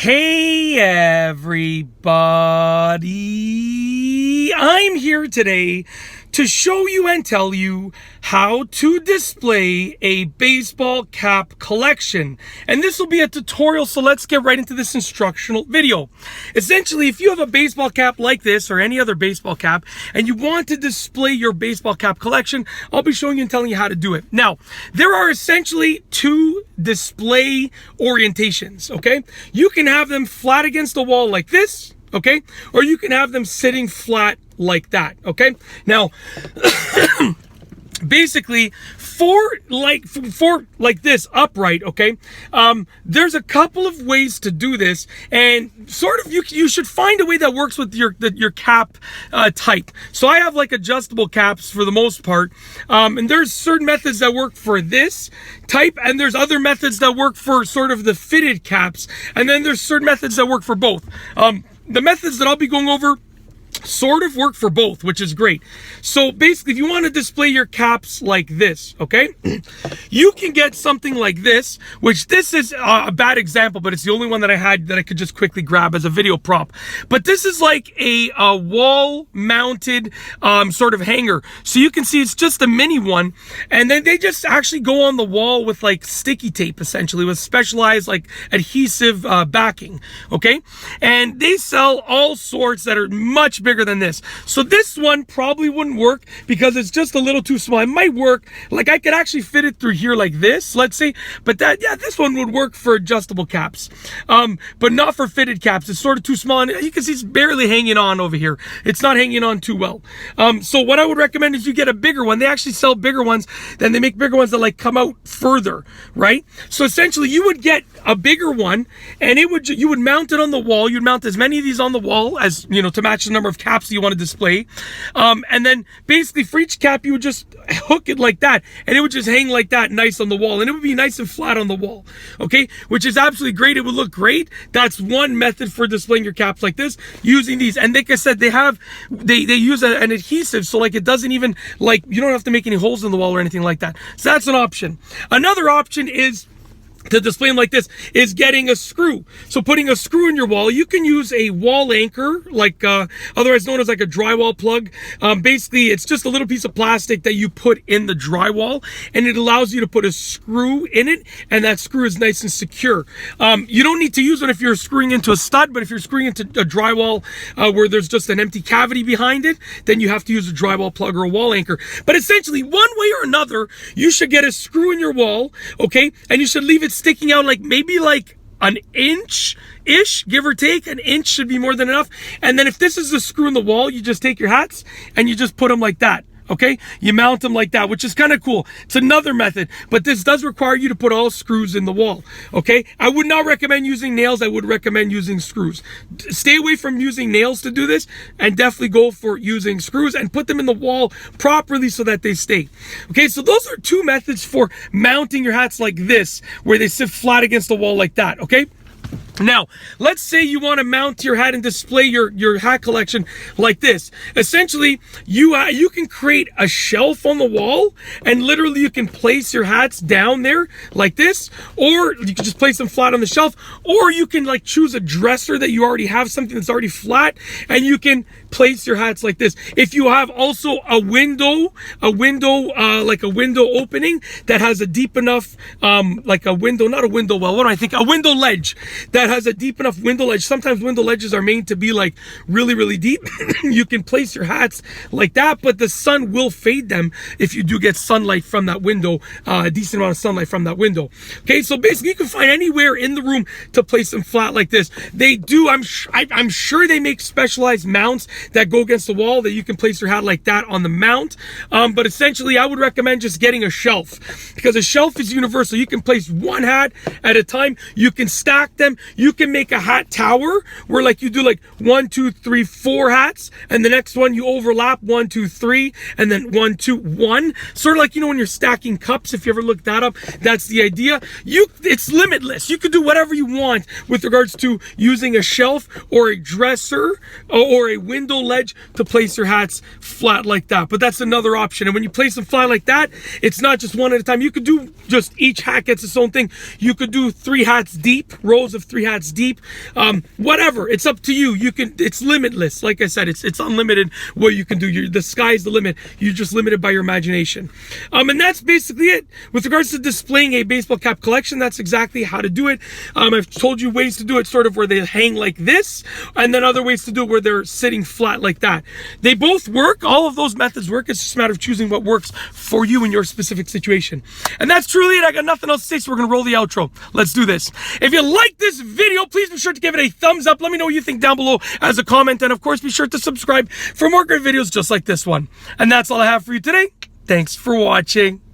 Hey everybody, I'm here today to show you and tell you how to display a baseball cap collection. And this will be a tutorial, so let's get right into this instructional video. Essentially, if you have a baseball cap like this or any other baseball cap and you want to display your baseball cap collection, I'll be showing you and telling you how to do it. Now, there are essentially two display orientations, okay? You can have them flat against the wall like this, okay? Or you can have them sitting flat like that, okay? Now, basically, for like this upright, okay, there's a couple of ways to do this, and sort of you should find a way that works with your cap type. So I have like adjustable caps for the most part, and there's certain methods that work for this type, and there's other methods that work for sort of the fitted caps, and then there's certain methods that work for both. The methods that I'll be going over sort of work for both, which is great. So basically, if you want to display your caps like this, okay, you can get something like this, which this is a bad example, but it's the only one that I had that I could just quickly grab as a video prop. But this is like a wall mounted sort of hanger. So you can see it's just a mini one, and then they just actually go on the wall with like sticky tape, essentially, with specialized like adhesive backing, okay? And they sell all sorts that are much bigger than this. So this one probably wouldn't work because it's just a little too small. It might work, like I could actually fit it through here like this, let's say, but this one would work for adjustable caps, but not for fitted caps. It's sort of too small, and you can see it's barely hanging on over here. It's not hanging on too well. So what I would recommend is you get a bigger one. They actually sell bigger ones, then they make bigger ones that like come out further, right? So essentially you would get a bigger one, and you would mount it on the wall. You'd mount as many of these on the wall as, you know, to match the number of caps that you want to display, and then basically for each cap you would just hook it like that, and it would just hang like that nice on the wall, and it would be nice and flat on the wall, okay, which is absolutely great. It would look great. That's one method for displaying your caps like this, using these. And like I said, they use an adhesive, so like it doesn't even, like, you don't have to make any holes in the wall or anything like that. So that's an option. Another option is to display them like this is getting a screw. So putting a screw in your wall. You can use a wall anchor, like otherwise known as like a drywall plug. Basically, it's just a little piece of plastic that you put in the drywall, and it allows you to put a screw in it, and that screw is nice and secure. You don't need to use one if you're screwing into a stud, but if you're screwing into a drywall where there's just an empty cavity behind it, then you have to use a drywall plug or a wall anchor. But essentially, one way or another, you should get a screw in your wall, okay, and you should leave it sticking out like maybe like an inch-ish, give or take. An inch should be more than enough. And then if this is the screw in the wall, you just take your hats and you just put them like that. Okay, you mount them like that, which is kind of cool. It's another method, but this does require you to put all screws in the wall. Okay, I would not recommend using nails. I would recommend using screws. Stay away from using nails to do this, and definitely go for using screws and put them in the wall properly so that they stay. Okay, so those are two methods for mounting your hats like this, where they sit flat against the wall like that. Okay. Now, let's say you want to mount your hat and display your hat collection like this. Essentially, you can create a shelf on the wall, and literally you can place your hats down there like this, or you can just place them flat on the shelf, or you can like choose a dresser that you already have, something that's already flat, and you can place your hats like this. If you have also a window like a window opening that has a deep enough like a window, not a window well, what do I think? A window ledge that has a deep enough window ledge. Sometimes window ledges are made to be like really, really deep. You can place your hats like that, but the sun will fade them if you do get sunlight from that window, a decent amount of sunlight from that window. Okay, so basically you can find anywhere in the room to place them flat like this. They do, I'm sure they make specialized mounts that go against the wall that you can place your hat like that on the mount. But essentially I would recommend just getting a shelf, because a shelf is universal. You can place one hat at a time. You can stack them. You can make a hat tower where like you do like 1, 2, 3, 4 hats, and the next one you overlap 1, 2, 3, and then 1, 2, 1. Sort of like, you know, when you're stacking cups, if you ever looked that up, that's the idea. It's limitless. You can do whatever you want with regards to using a shelf or a dresser or a window ledge to place your hats flat like that. But that's another option. And when you place them flat like that, it's not just one at a time. You could do just each hat gets its own thing. You could do 3 hats deep, rows of 3 hats deep, whatever. It's up to you. It's limitless. Like I said, it's unlimited what you can do. The sky's the limit. You're just limited by your imagination. And that's basically it. With regards to displaying a baseball cap collection, that's exactly how to do it. I've told you ways to do it sort of where they hang like this, and then other ways to do it where they're sitting flat like that. They both work. All of those methods work. It's just a matter of choosing what works for you in your specific situation. And that's truly it. I got nothing else to say, so we're going to roll the outro. Let's do this. If you like this video, please be sure to give it a thumbs up. Let me know what you think down below as a comment. And of course, be sure to subscribe for more great videos just like this one. And that's all I have for you today. Thanks for watching.